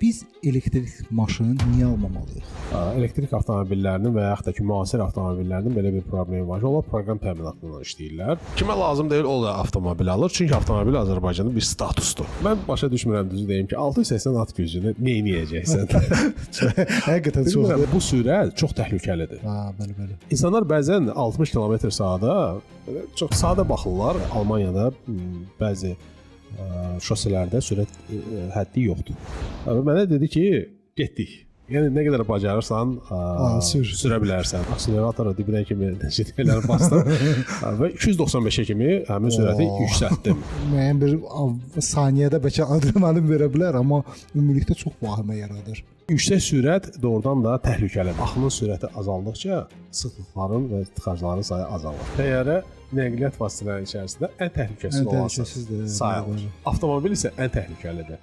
Biz elektrik maşını niyə almamalıyıq? Elektrik avtomobillərinin və yaxud da ki, müasir avtomobillərinin belə bir problemi var. Onlar proqram təminatından işləyirlər. Kimə lazım deyil, o da avtomobil alır. Çünki avtomobil Azərbaycanda bir statusdur. Mən başa düşmürəm, düzü deyim ki, 680 at gücünü nə edəcəksən? Həqiqətən çox. Bu sürət çox təhlükəlidir. Bəli. İnsanlar bəzən 60 km/saata çox sadə baxırlar. Almaniyada bəzi şoselərdə sürət həddi yoxdur. Mənə dedi ki, getdik. Yəni nə qədər bacarırsan sürə bilərsən. Akseleratora dibinə kimi şeyləri bastım və 295-ə kimi həmin sürəti yüksəltdim. Müəyyən bir saniyədə bəlkə adrenalin verə bilər, amma ümumilikdə çox vahimə yaradır. Yüksək sürət doğrudan da təhlükəlidir. Axının sürəti azaldıqca sıxlıqların və tıxacların sayı azalır. Təyyarə nəqliyyat vasitələrinin içərisində ən təhlükəsiz olan sayılır. Avtomobil isə ən təhlükəlidir.